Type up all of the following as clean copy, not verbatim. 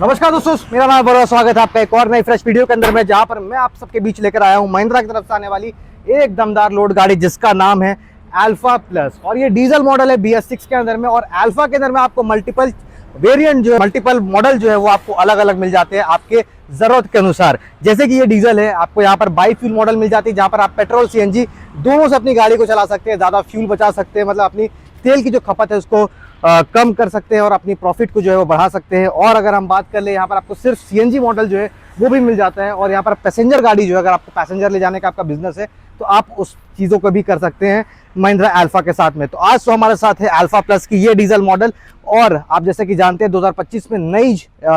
नमस्कार दोस्तों, मेरा नाम है, स्वागत है आपका एक और नई फ्रेश वीडियो के अंदर में, जहां पर मैं आप सबके बीच लेकर आया हूं महिंद्रा की तरफ से आने वाली एक दमदार लोड गाड़ी जिसका नाम है अल्फा प्लस। और ये डीजल मॉडल है BS6 के अंदर में। और अल्फा के अंदर में आपको मल्टीपल वेरिएंट जो है, मल्टीपल मॉडल जो है वो आपको अलग अलग मिल जाते हैं आपके जरूरत के अनुसार। जैसे कि ये डीजल है, आपको यहाँ पर बाई फ्यूल मॉडल मिल जाती है, जहाँ पर आप पेट्रोल CNG दोनों से अपनी गाड़ी को चला सकते हैं, ज्यादा फ्यूल बचा सकते हैं, मतलब अपनी तेल की जो खपत है उसको कम कर सकते हैं और अपनी प्रॉफिट को जो है वो बढ़ा सकते हैं। और अगर हम बात कर ले, यहाँ पर आपको सिर्फ CNG मॉडल जो है वो भी मिल जाता है। और यहाँ पर पैसेंजर गाड़ी जो है, अगर आपको पैसेंजर ले जाने का आपका बिजनेस है तो आप उस चीज़ों को भी कर सकते हैं महिंद्रा अल्फा के साथ में। तो आज तो हमारे साथ है अल्फा प्लस की ये डीजल मॉडल। और आप जैसे कि जानते हैं 2025 में नई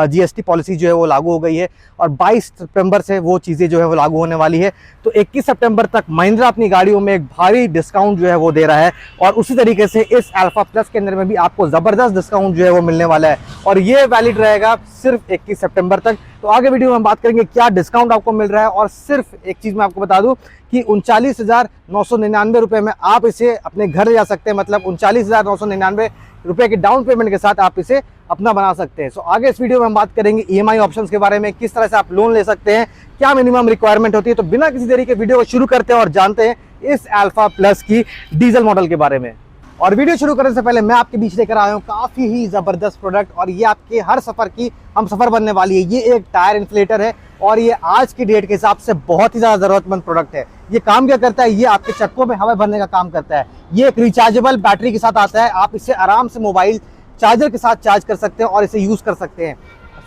GST पॉलिसी जो है वो लागू हो गई है और 22 सितंबर से वो चीज़ें जो है वो लागू होने वाली है। तो 21 सितंबर तक महिंद्रा अपनी गाड़ियों में एक भारी डिस्काउंट जो है वो दे रहा है। और उसी तरीके से इस अल्फा प्लस के अंदर में भी आपको ज़बरदस्त डिस्काउंट जो है वो मिलने वाला है और ये वैलिड रहेगा सिर्फ 21 सितंबर तक। तो आगे वीडियो में हम बात करेंगे क्या डिस्काउंट आपको मिल रहा है। और सिर्फ एक चीज़ मैं आपको बता दूं कि 39,999 रुपये में आप इसे अपने घर ले जा सकते हैं, मतलब 39,999 रुपये की डाउन पेमेंट के साथ आप इसे अपना बना सकते हैं। सो आगे इस वीडियो में हम बात करेंगे EMI ऑप्शंस के बारे में, किस तरह से आप लोन ले सकते हैं, क्या मिनिमम रिक्वायरमेंट होती है। तो बिना किसी देरी के वीडियो को शुरू करते हैं और जानते हैं इस अल्फा प्लस की डीजल मॉडल के बारे में। और वीडियो शुरू करने से पहले मैं आपके बीच लेकर आया हूँ काफ़ी ही ज़बरदस्त प्रोडक्ट, और ये आपके हर सफ़र की हम सफ़र बनने वाली है। ये एक टायर इन्फ्लेटर है और ये आज की डेट के हिसाब से बहुत ही ज़्यादा ज़रूरतमंद प्रोडक्ट है। ये काम क्या करता है, ये आपके चक्कों में हवा भरने का काम करता है। ये एक रिचार्जेबल बैटरी के साथ आता है, आप इसे आराम से मोबाइल चार्जर के साथ चार्ज कर सकते हैं और इसे यूज़ कर सकते हैं।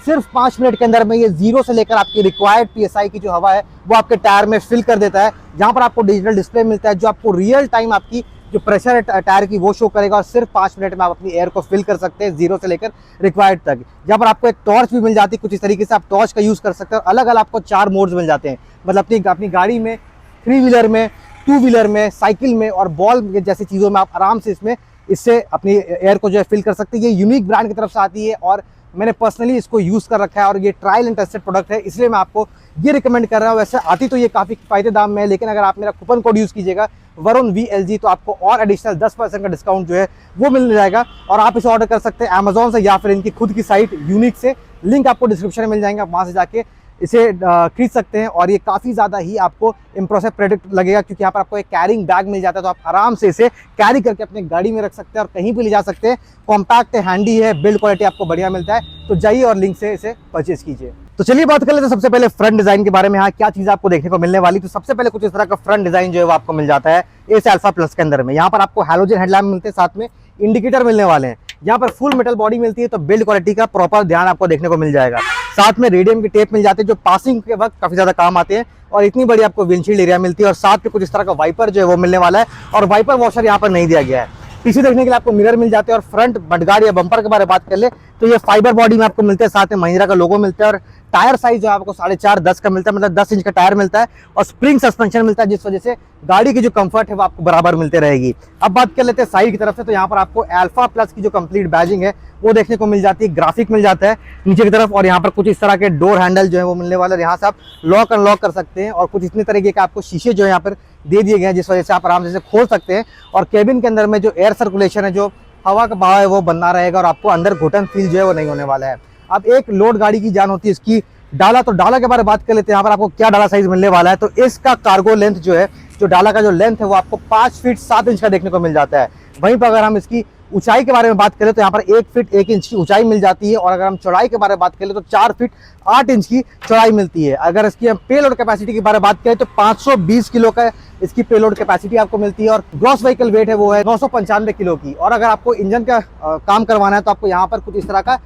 सिर्फ 5 मिनट के अंदर में ये जीरो से लेकर आपकी रिक्वायर्ड PSI की जो हवा है वो आपके टायर में फिल कर देता है। जहाँ पर आपको डिजिटल डिस्प्ले मिलता है जो आपको रियल टाइम आपकी जो प्रेशर है टायर की वो शो करेगा। और सिर्फ 5 मिनट में आप अपनी एयर को फिल कर सकते हैं जीरो से लेकर रिक्वायर्ड तक। जहाँ पर आपको एक टॉर्च भी मिल जाती है, कुछ इस तरीके से आप टॉर्च का यूज़ कर सकते हैं। अलग अलग आपको 4 मोड्स मिल जाते हैं, मतलब अपनी गाड़ी में, 3 व्हीलर में, 2 व्हीलर में, साइकिल में और बॉल जैसी चीज़ों में आप आराम से इससे अपनी एयर को जो है फिल कर सकते हैं। ये यूनिक ब्रांड की तरफ से आती है और मैंने पर्सनली इसको यूज़ कर रखा है और ये ट्रायल एंड टेस्टेड प्रोडक्ट है, इसलिए मैं आपको ये रिकमेंड कर रहा हूँ। वैसे आती तो ये काफ़ी किफ़ायती दाम में है, लेकिन अगर आप मेरा कूपन कोड यूज़ कीजिएगा वरुण VLG तो आपको और एडिशनल 10% का डिस्काउंट जो है वो मिल जाएगा। और आप इसे ऑर्डर कर सकते हैं अमेजोन से या फिर इनकी खुद की साइट यूनिक से, लिंक आपको डिस्क्रिप्शन में मिल जाएंगे, आप वहाँ से जाके इसे खरीद सकते हैं। और ये काफ़ी ज़्यादा ही आपको इम्प्रेसिव प्रोडक्ट लगेगा, क्योंकि यहाँ पर आपको एक कैरिंग बैग मिल जाता है, तो आप आराम से इसे कैरी करके अपने गाड़ी में रख सकते हैं और कहीं भी ले जा सकते हैं। कॉम्पैक्ट है, हैंडी है, बिल्ड क्वालिटी आपको बढ़िया मिलता है। तो जाइए और लिंक से इसे परचेज कीजिए। तो चलिए बात कर लेते हैं सबसे पहले फ्रंट डिजाइन के बारे में। यहाँ क्या चीज़ आपको देखने को मिलने वाली, तो सबसे पहले कुछ इस तरह का फ्रंट डिजाइन जो है वो आपको मिल जाता है इस अल्फा प्लस के अंदर में। यहाँ पर आपको हैलोजन हेडलैम्प मिलते हैं, साथ में इंडिकेटर मिलने वाले हैं। यहाँ पर फुल मेटल बॉडी मिलती है, तो बिल्ड क्वालिटी का प्रॉपर ध्यान आपको देखने को मिल जाएगा। साथ में रेडियम की टेप मिल जाती है जो पासिंग के वक्त काफी ज्यादा काम आते हैं। और इतनी बड़ी आपको विंडशील्ड एरिया मिलती है और साथ में कुछ इस तरह का वाइपर जो है वो मिलने वाला है। और वाइपर वॉशर यहाँ पर नहीं दिया गया है। पीछे देखने के लिए आपको मिरर मिल जाते हैं। और फ्रंट मडगार्ड या बम्पर के बारे में बात कर ले तो ये फाइबर बॉडी में आपको मिलते हैं, साथ में महिंद्रा का लोगो मिलता है। और टायर साइज जो आपको 4.5-10 का मिलता है, मतलब 10 इंच का टायर मिलता है। और स्प्रिंग सस्पेंशन मिलता है, जिस वजह से गाड़ी की जो कंफर्ट है वो आपको बराबर मिलते रहेगी। अब बात कर लेते हैं साइड की तरफ से, तो यहाँ पर आपको अल्फा प्लस की जो कंप्लीट बैजिंग है वो देखने को मिल जाती है। ग्राफिक मिल जाता है नीचे की तरफ और यहाँ पर कुछ इस तरह के डोर हैंडल जो है वो मिलने वाले हैं। यहाँ से आप लॉक अनलॉक कर सकते हैं और कुछ इतने तरीके के आपको शीशे जो है यहाँ पर दे दिए गए हैं, जिस वजह से आप आराम से खोल सकते हैं। और केबिन के अंदर में जो एयर सर्कुलेशन है, जो हवा का बहाव है वो बना रहेगा और आपको अंदर घुटन फील जो है वो नहीं होने वाला है। अब एक लोड गाड़ी की जान होती है इसकी डाला, तो डाला के बारे में बात कर लेते हैं। यहाँ पर आपको क्या डाला साइज मिलने वाला है, तो इसका कार्गो लेंथ जो है, जो डाला का जो लेंथ है वो आपको 5 फीट 7 इंच का देखने को मिल जाता है। वहीं पर अगर हम इसकी ऊंचाई के बारे में बात करें तो यहाँ पर 1 फीट 1 इंच की ऊंचाई मिल जाती है। और अगर हम चौड़ाई के बारे में बात करें तो 4 फीट 8 इंच की चौड़ाई मिलती है। अगर इसकी हम पेलोड कैपेसिटी के बारे में बात करें तो 520 किलो का इसकी पेलोड कैपेसिटी आपको मिलती है। और ग्रॉस व्हीकल वेट है वो है 995 किलो की। और अगर आपको इंजन का काम करवाना है तो आपको यहाँ पर कुछ इस तरह का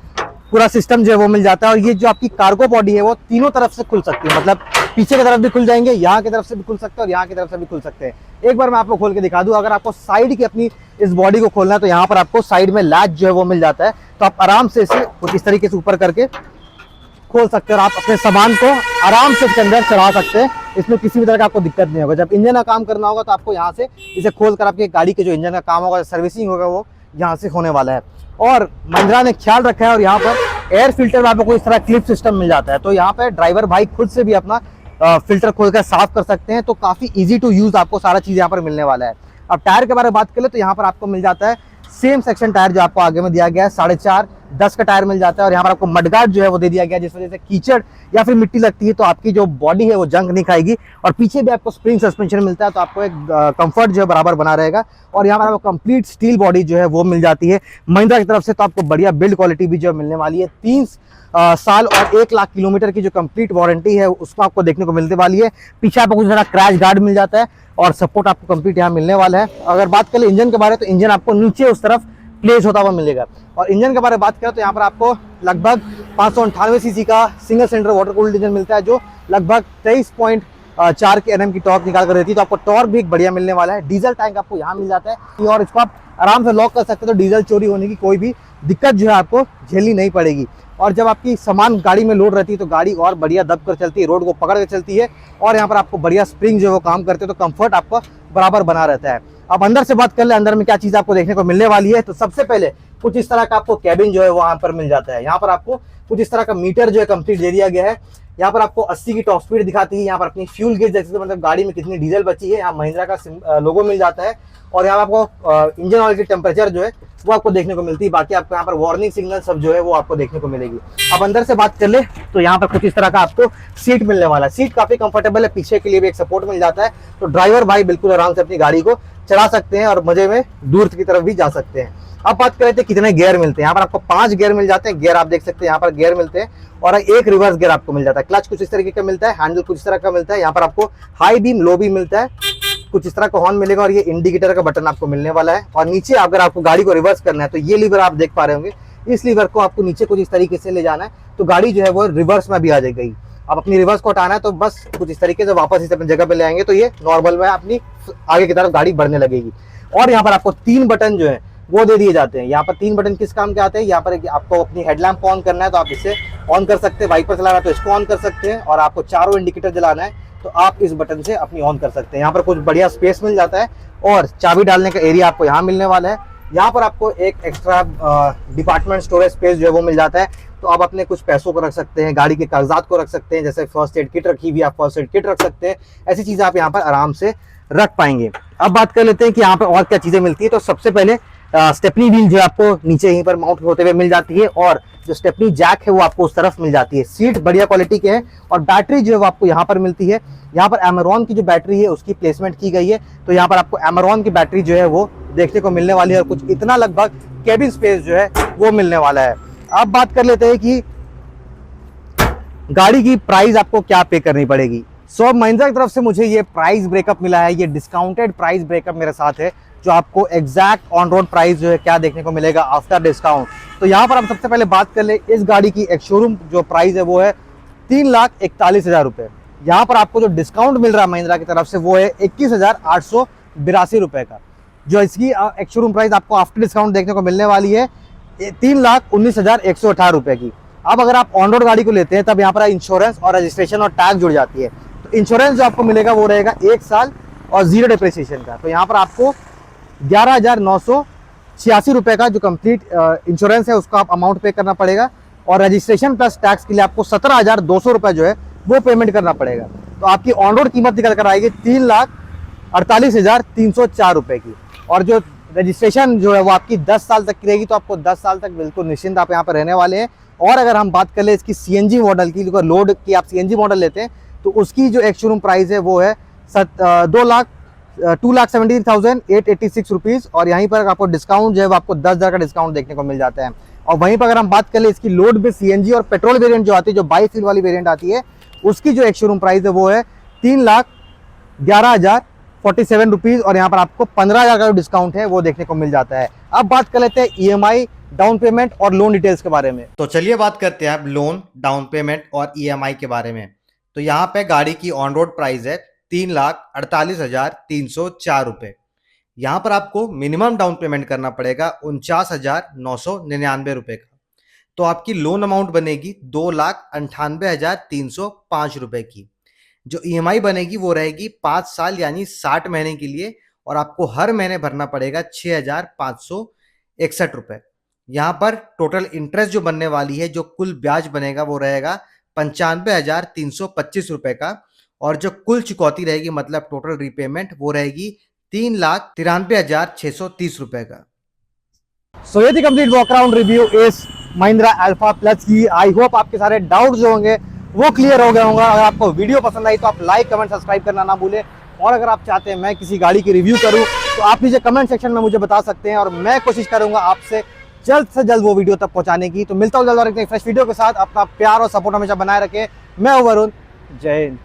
पूरा सिस्टम जो है वो मिल जाता है। और ये जो आपकी कार्गो बॉडी है वो तीनों तरफ से खुल सकती है, मतलब पीछे की तरफ भी खुल जाएंगे, यहाँ की तरफ से भी खुल सकते हैं और यहाँ की तरफ से भी खुल सकते हैं। एक बार मैं आपको खोल के दिखा दूं, अगर आपको साइड की अपनी इस बॉडी को खोलना है तो यहाँ पर आपको साइड में लैच जो है वो मिल जाता है, तो आप आराम से इसे कुछ इस तरीके से ऊपर करके खोल सकते हैं और आप अपने सामान को आराम से इसके अंदर चढ़ा सकते हैं। इसमें किसी भी तरह का आपको दिक्कत नहीं होगा। जब इंजन का काम करना होगा तो आपको यहाँ से इसे खोल कर आपकी गाड़ी के जो इंजन का काम होगा, सर्विसिंग होगा, वो यहाँ से होने वाला है। और महिंद्रा ने ख्याल रखा है और यहाँ पर एयर फिल्टर में आपको इस तरह क्लिप सिस्टम मिल जाता है, तो यहाँ पर ड्राइवर भाई खुद से भी अपना फिल्टर खोलकर साफ कर सकते हैं। तो काफी इजी टू यूज आपको सारा चीज यहाँ पर मिलने वाला है। अब टायर के बारे में बात करें तो यहाँ पर आपको मिल जाता है सेम सेक्शन टायर जो आपको आगे में दिया गया है 4.5-10 का टायर मिल जाता है। और यहाँ पर आपको मडगार्ड जो है वो दे दिया गया है, जिस वजह से कीचड़ या फिर मिट्टी लगती है तो आपकी जो बॉडी है वो जंग नहीं खाएगी। और पीछे भी आपको स्प्रिंग सस्पेंशन मिलता है, तो आपको एक कंफर्ट जो है बराबर बना रहेगा। और यहाँ पर आपको कंप्लीट स्टील बॉडी जो है वो मिल जाती है महिंद्रा की तरफ से, तो आपको बढ़िया बिल्ड क्वालिटी भी जो है मिलने वाली है। 3 साल और 1 लाख किलोमीटर की जो कंप्लीट वारंटी है उसको आपको देखने को मिलने वाली है। पीछे आपको कुछ सारा क्रैश गार्ड मिल जाता है और सपोर्ट आपको कंप्लीट यहाँ मिलने वाला है। अगर बात करें इंजन के बारे में, तो इंजन आपको नीचे उस तरफ प्लेस होता हुआ मिलेगा। और इंजन के बारे में बात करें तो यहाँ पर आपको लगभग 598 सीसी का single cylinder water cooled engine मिलता है, जो लगभग 23.4 के एनएम की टॉर्क निकाल कर देती है। तो आपको टॉर्क भी एक बढ़िया मिलने वाला है। डीजल टैंक आपको यहाँ मिल जाता है और इसको आप आराम से लॉक कर सकते हो, तो डीजल चोरी होने की कोई भी दिक्कत जो है आपको झेलनी नहीं पड़ेगी। और जब आपकी सामान गाड़ी में लोड रहती है तो गाड़ी और बढ़िया दब कर चलती है, रोड को पकड़ कर चलती है। और यहाँ पर आपको बढ़िया स्प्रिंग जो है वो काम करते हैं, तो कंफर्ट आपका बराबर बना रहता है। अब अंदर से बात कर ले, अंदर में क्या चीज आपको देखने को मिलने वाली है। तो सबसे पहले कुछ इस तरह का आपको कैबिन जो है वहां पर मिल जाता है। यहाँ पर आपको कुछ इस तरह का मीटर जो है कंप्लीट दे दिया गया है। यहाँ पर आपको 80 की टॉप स्पीड दिखाती है। यहाँ पर अपनी फ्यूल गेज देख सकते हो, मतलब गाड़ी में कितनी डीजल बची है। यहाँ महिंद्रा का लोगो मिल जाता है। और यहाँ आपको इंजन ऑयल की टेम्परेचर जो है वो आपको देखने को मिलती है। बाकी आपको यहाँ पर वार्निंग सिग्नल सब जो है वो आपको देखने को मिलेगी। अब अंदर से बात कर ले तो यहाँ पर कुछ इस तरह का आपको सीट मिलने वाला है। सीट काफी कंफर्टेबल है, पीछे के लिए भी एक सपोर्ट मिल जाता है, तो ड्राइवर भाई बिल्कुल आराम से अपनी गाड़ी को चला सकते हैं और मजे में दूर की तरफ भी जा सकते हैं। अब बात करें तो कितने गियर मिलते हैं। यहाँ पर आपको 5 गियर मिल जाते हैं। गियर आप देख सकते हैं, यहाँ पर गियर मिलते हैं और एक रिवर्स गियर आपको मिल जाता है। क्लच कुछ इस तरीके का मिलता है, हैंडल कुछ इस तरह का मिलता है। यहाँ पर आपको हाई बीम लो बीम मिलता है, कुछ इस तरह का हॉर्न मिलेगा और ये इंडिकेटर का बटन आपको मिलने वाला है। और नीचे अगर आपको गाड़ी को रिवर्स करना है तो ये लीवर आप देख पा रहे होंगे, इस लीवर को आपको नीचे कुछ इस तरीके से ले जाना है तो गाड़ी जो है वो रिवर्स में भी आ जाएगी। अब अपनी रिवर्स को हटाना है तो बस कुछ इस तरीके से वापस इस अपनी जगह पे ले आएंगे तो ये नॉर्मल में अपनी आगे की तरफ गाड़ी बढ़ने लगेगी। और यहाँ पर आपको 3 बटन जो है वो दे दिए जाते हैं। यहाँ पर 3 बटन किस काम के आते हैं, यहाँ पर आपको अपनी हेडलैम्प को ऑन करना है तो आप इसे ऑन कर सकते हैं, वाइपर चलाना है तो इसको ऑन कर सकते हैं, और आपको चारों इंडिकेटर जलाना है तो आप इस बटन से अपनी ऑन कर सकते हैं। यहाँ पर कुछ बढ़िया स्पेस मिल जाता है और चाबी डालने का एरिया आपको यहाँ मिलने वाला है। यहाँ पर आपको एक एक्स्ट्रा डिपार्टमेंट स्टोरेज स्पेस जो है वो मिल जाता है, तो आप अपने कुछ पैसों को रख सकते हैं, गाड़ी के कागजात को रख सकते हैं, जैसे फर्स्ट एड किट रखी हुई आप फर्स्ट एड किट रख सकते हैं। ऐसी चीजें आप यहाँ पर आराम से रख पाएंगे। अब बात कर लेते हैं कि यहाँ पर और क्या चीजें मिलती है। तो सबसे पहले स्टेपनी व्हील जो आपको नीचे यहीं पर माउंट होते हुए मिल जाती है और जो स्टेपनी जैक है वो आपको उस तरफ मिल जाती है। सीट बढ़िया क्वालिटी के हैं और बैटरी जो है वो आपको यहाँ पर मिलती है। यहाँ पर एमेरॉन की जो बैटरी है उसकी प्लेसमेंट की गई है, तो यहाँ पर आपको एमेरॉन की बैटरी जो है वो देखने को मिलने वाली है और कुछ इतना लगभग केबिन स्पेस जो है वो मिलने वाला है। अब बात कर लेते हैं कि गाड़ी की प्राइस आपको क्या पे करनी पड़ेगी। सो महिंद्रा की तरफ से मुझे ये प्राइस ब्रेकअप मिला है, ये डिस्काउंटेड प्राइस ब्रेकअप मेरे साथ है, जो आपको एग्जैक्ट ऑन रोड प्राइस जो है क्या देखने को मिलेगा आफ्टर डिस्काउंट। तो यहाँ पर हम सबसे पहले बात कर ले, इस गाड़ी की एक शोरूम जो प्राइस है वो है 3,41,000 रुपए। यहाँ पर आपको जो डिस्काउंट मिल रहा है महिंद्रा की तरफ से वो है 21,882 रुपए का। जो इसकी एक शोरूम प्राइस आपको आफ्टर डिस्काउंट देखने को मिलने वाली है 3,19,118 रुपए की। अब अगर आप ऑन रोड गाड़ी को लेते हैं तब यहाँ पर इंश्योरेंस और रजिस्ट्रेशन और टैक्स जुड़ जाती है। तो इंश्योरेंस जो आपको मिलेगा वो रहेगा 1 साल और 0 डिप्रिसिएशन का। तो यहाँ पर आपको 11,986 रुपए का जो कंप्लीट इंश्योरेंस है उसका आप अमाउंट पे करना पड़ेगा और रजिस्ट्रेशन प्लस टैक्स के लिए आपको 17,200 रुपए जो है वो पेमेंट करना पड़ेगा। तो आपकी ऑन रोड कीमत निकल कर आएगी 3,48,304 रुपए की। और जो रजिस्ट्रेशन जो है वो आपकी 10 साल तक की रहेगी, तो आपको 10 साल तक बिल्कुल निश्चिंत आप यहाँ पर रहने वाले हैं। और अगर हम बात कर ले इसकी सीएनजी मॉडल की, लोड की आप सीएनजी मॉडल लेते हैं तो उसकी जो एक शोरूम प्राइस है वो है 2,17,886 रुपीज़। और यहीं पर आपको डिस्काउंट जो है वो आपको 10,000 का डिस्काउंट देखने को मिल जाता है। और वहीं पर अगर हम बात कर ले इसकी लोड में सीएनजी और पेट्रोल वेरिएंट जो आती है, जो बाई फ्यूल वाली वेरिएंट आती है, उसकी जो एक शोरूम प्राइस है वो है 3,11,047 रुपीज़। और यहाँ पर आपको 15,000 का जो डिस्काउंट है वो देखने को मिल जाता है। अब बात कर लेते हैं ईएमआई, डाउन पेमेंट और लोन डिटेल्स के बारे में। तो चलिए बात करते हैं अब लोन, डाउन पेमेंट और ईएमआई के बारे में। तो यहाँ पे गाड़ी की ऑन रोड प्राइस है 3,48,304 रुपए। यहाँ पर आपको मिनिमम डाउन पेमेंट करना पड़ेगा 49,999 रुपए का। तो आपकी लोन अमाउंट बनेगी 2,98,305 रुपए की। जो ईएमआई बनेगी वो रहेगी 5 साल यानी 60 महीने के लिए और आपको हर महीने भरना पड़ेगा 6,561 रुपए। यहाँ पर टोटल इंटरेस्ट जो बनने वाली है, जो कुल ब्याज बनेगा वो रहेगा 95,325 रुपए का। और जो कुल चुकौती रहेगी मतलब टोटल रीपेमेंट वो रहेगी 3,93,630 रुपए का। सो ये थी कंप्लीट वॉक अराउंड रिव्यू इस महिंद्रा अल्फा प्लस की। आई होप आपके सारे डाउट्स जो होंगे वो क्लियर हो गए होंगे। अगर आपको वीडियो पसंद आई तो आप लाइक कमेंट सब्सक्राइब करना ना भूलें। और अगर आप चाहते हैं मैं किसी गाड़ी की रिव्यू करूं तो आप नीचे कमेंट सेक्शन में मुझे बता सकते हैं और मैं कोशिश करूंगा आपसे जल्द से जल्द वो वीडियो तक पहुंचाने की। तो मिलता हूं जल्द और एक फ्रेश वीडियो के साथ। अपना प्यार और सपोर्ट हमेशा बनाए रखें। मैं हूं वरुण। जय हिंद।